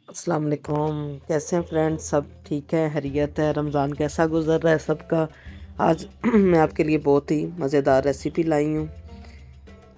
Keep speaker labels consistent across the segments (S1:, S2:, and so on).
S1: अस्सलाम वालेकुम। कैसे हैं फ्रेंड्स? सब ठीक है, खैरियत है? रमज़ान कैसा गुज़र रहा है सबका? आज मैं आपके लिए बहुत ही मज़ेदार रेसिपी लाई हूँ।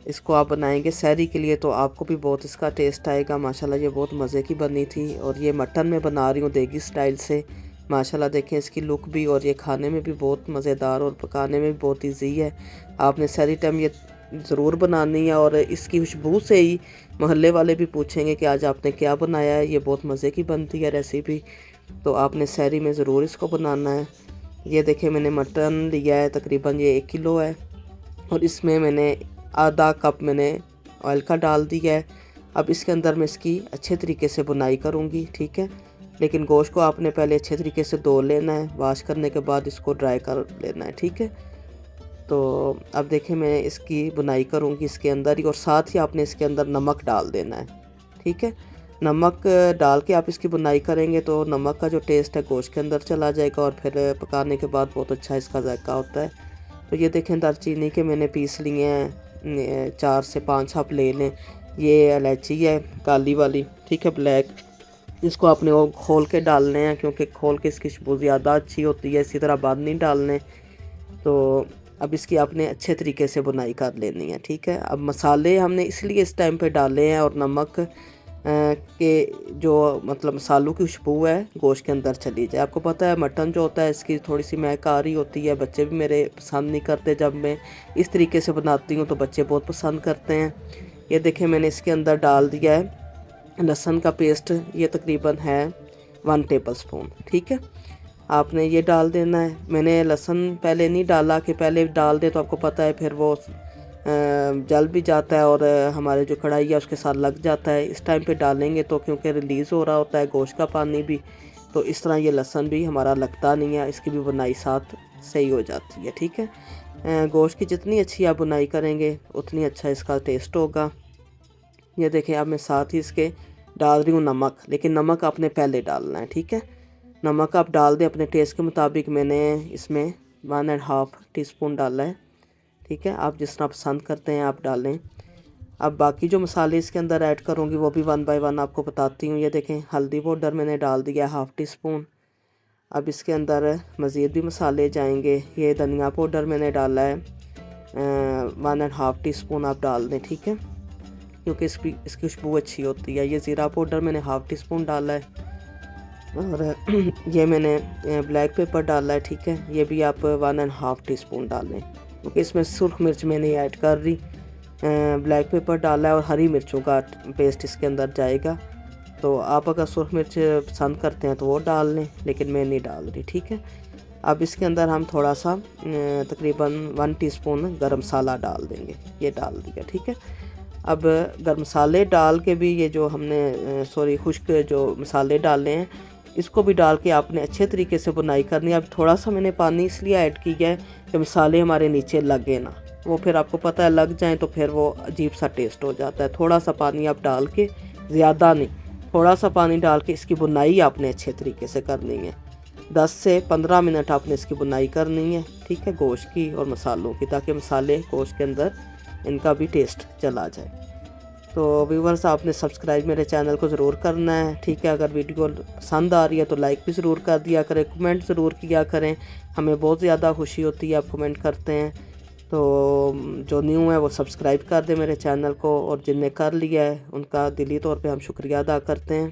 S1: इसको आप बनाएंगे सहरी के लिए तो आपको भी बहुत इसका टेस्ट आएगा। माशाल्लाह ये बहुत मज़े की बनी थी और ये मटन में बना रही हूँ देगी स्टाइल से। माशाल्लाह देखें इसकी लुक भी, और ये खाने में भी बहुत मज़ेदार और पकाने में भी बहुत ईजी है। आपने सहरी टाइम ये ज़रूर बनानी है और इसकी खुशबू से ही मोहल्ले वाले भी पूछेंगे कि आज आपने क्या बनाया है। ये बहुत मज़े की बनती है रेसिपी, तो आपने सहरी में ज़रूर इसको बनाना है। ये देखें मैंने मटन लिया है, तकरीबन ये 1 किलो है और इसमें मैंने आधा कप मैंने ऑयल का डाल दिया है। अब इसके अंदर मैं इसकी अच्छे तरीके से बुनाई करूँगी, ठीक है। लेकिन गोश्त को आपने पहले अच्छे तरीके से धो लेना है, वॉश करने के बाद इसको ड्राई कर लेना है, ठीक है। तो अब देखें मैं इसकी बुनाई करूँगी इसके अंदर ही, और साथ ही आपने इसके अंदर नमक डाल देना है, ठीक है। नमक डाल के आप इसकी बुनाई करेंगे तो नमक का जो टेस्ट है गोश्त के अंदर चला जाएगा और फिर पकाने के बाद बहुत अच्छा इसका जायका होता है। तो ये देखें दालचीनी के मैंने पीस लिए हैं, 4 से 5 आप ले लें। ये इलायची है काली वाली, ठीक है, ब्लैक। इसको आपने वो खोल के डालने हैं क्योंकि खोल के इसकी खुशबू ज़्यादा अच्छी होती है, इसी तरह बंद नहीं डालने। तो अब इसकी आपने अच्छे तरीके से बुनाई कर लेनी है, ठीक है। अब मसाले हमने इसलिए इस टाइम पे डाले हैं और नमक के जो मतलब मसालों की खुशबू है गोश्त के अंदर चली जाए। आपको पता है मटन जो होता है इसकी थोड़ी सी महक आ रही होती है, बच्चे भी मेरे पसंद नहीं करते। जब मैं इस तरीके से बनाती हूँ तो बच्चे बहुत पसंद करते हैं। ये देखें मैंने इसके अंदर डाल दिया है लहसुन का पेस्ट, ये तकरीबन है 1 टेबल स्पून, ठीक है। आपने ये डाल देना है। मैंने लहसुन पहले नहीं डाला कि पहले डाल दे तो आपको पता है फिर वो जल भी जाता है और हमारे जो कढ़ाई है उसके साथ लग जाता है। इस टाइम पे डालेंगे तो क्योंकि रिलीज़ हो रहा होता है गोश्त का पानी भी, तो इस तरह ये लहसुन भी हमारा लगता नहीं है, इसकी भी बुनाई साथ सही हो जाती है, ठीक है। गोश्त की जितनी अच्छी आप बुनाई करेंगे उतनी अच्छा इसका टेस्ट होगा। ये देखें अब मैं साथ ही इसके डाल रही हूँ नमक, लेकिन नमक आपने पहले डालना है, ठीक है। नमक आप डाल दें अपने टेस्ट के मुताबिक। मैंने इसमें 1.5 टीस्पून डाला है, ठीक है। आप जिस तरह पसंद करते हैं आप डालें। अब बाकी जो मसाले इसके अंदर ऐड करूँगी वो भी 1 बाय 1 आपको बताती हूँ। ये देखें हल्दी पाउडर मैंने डाल दिया है 1/2 टीस्पून। अब इसके अंदर मज़ीद भी मसाले जाएंगे। ये धनिया पाउडर मैंने डाला है 1.5 टीस्पून आप डाल दें, ठीक है, क्योंकि इसकी खुशबू अच्छी होती है। ये ज़ीरा पाउडर मैंने 1/2 टीस्पून डाला है और ये मैंने ब्लैक पेपर डाला है, ठीक है। ये भी आप 1.5 टीस्पून डालें क्योंकि इसमें सुर्ख मिर्च मैं नहीं ऐड कर रही। ब्लैक पेपर डाला है और हरी मिर्चों का पेस्ट इसके अंदर जाएगा। तो आप अगर सुर्ख मिर्च पसंद करते हैं तो वो डाल लें, लेकिन मैं नहीं डाल रही, ठीक है। अब इसके अंदर हम थोड़ा सा तकरीबन 1 टीस्पून गरम मसाला डाल देंगे। ये डाल दिया, ठीक है। अब गरम मसाले डाल के भी ये जो हमने खुश्क जो मसाले डाले हैं इसको भी डाल के आपने अच्छे तरीके से बुनाई करनी है। अब थोड़ा सा मैंने पानी इसलिए ऐड किया है कि मसाले हमारे नीचे लगे ना, वो फिर आपको पता है लग जाएं तो फिर वो अजीब सा टेस्ट हो जाता है। थोड़ा सा पानी आप डाल के, ज़्यादा नहीं, थोड़ा सा पानी डाल के इसकी बुनाई आपने अच्छे तरीके से करनी है। 10 से 15 मिनट आपने इसकी बुनाई करनी है, ठीक है, गोश्त की और मसालों की, ताकि मसाले गोश्त के अंदर इनका भी टेस्ट चला जाए। तो व्यूवर्स आपने सब्सक्राइब मेरे चैनल को ज़रूर करना है, ठीक है। अगर वीडियो पसंद आ रही है तो लाइक भी ज़रूर कर दिया करें, कमेंट ज़रूर किया करें, हमें बहुत ज़्यादा खुशी होती है आप कमेंट करते हैं। तो जो न्यू है वो सब्सक्राइब कर दें मेरे चैनल को, और जिनने कर लिया है उनका दिली तौर पे हम शुक्रिया अदा करते हैं।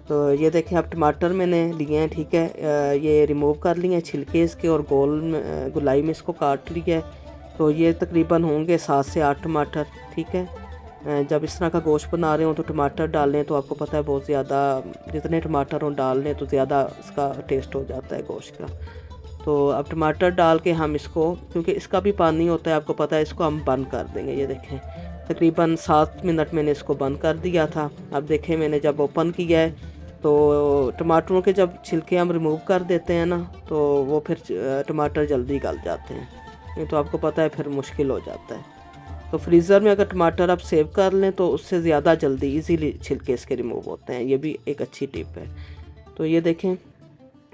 S1: तो ये देखें अब टमाटर मैंने लिए हैं, ठीक है, ये रिमूव कर लिए हैं छिलके इसके और गोलाई में इसको काट लिया है। तो ये तकरीबन होंगे 7 से 8 टमाटर, ठीक है। जब इस तरह का गोश्त बना रहे हो तो टमाटर डालें, तो आपको पता है बहुत ज़्यादा जितने टमाटर हो डाल लें तो ज़्यादा इसका टेस्ट हो जाता है गोश्त का। तो अब टमाटर डाल के हम इसको, क्योंकि इसका भी पानी होता है आपको पता है, इसको हम बंद कर देंगे। ये देखें तकरीबन 7 मिनट मैंने इसको बंद कर दिया था। अब देखें मैंने जब ओपन किया है तो टमाटरों के जब छिलके हम रिमूव कर देते हैं ना तो वो फिर टमाटर जल्दी गल जाते हैं, नहीं तो आपको पता है फिर मुश्किल हो जाता है। तो फ्रीज़र में अगर टमाटर आप सेव कर लें तो उससे ज़्यादा जल्दी इजीली छिलके इसके रिमूव होते हैं। ये भी एक अच्छी टिप है। तो ये देखें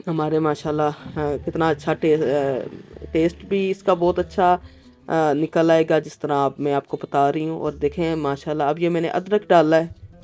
S1: हमारे माशाल्लाह कितना अच्छा टेस्ट भी इसका बहुत अच्छा निकल आएगा, जिस तरह मैं आपको बता रही हूँ। और देखें माशाल्लाह अब ये मैंने अदरक डाला है,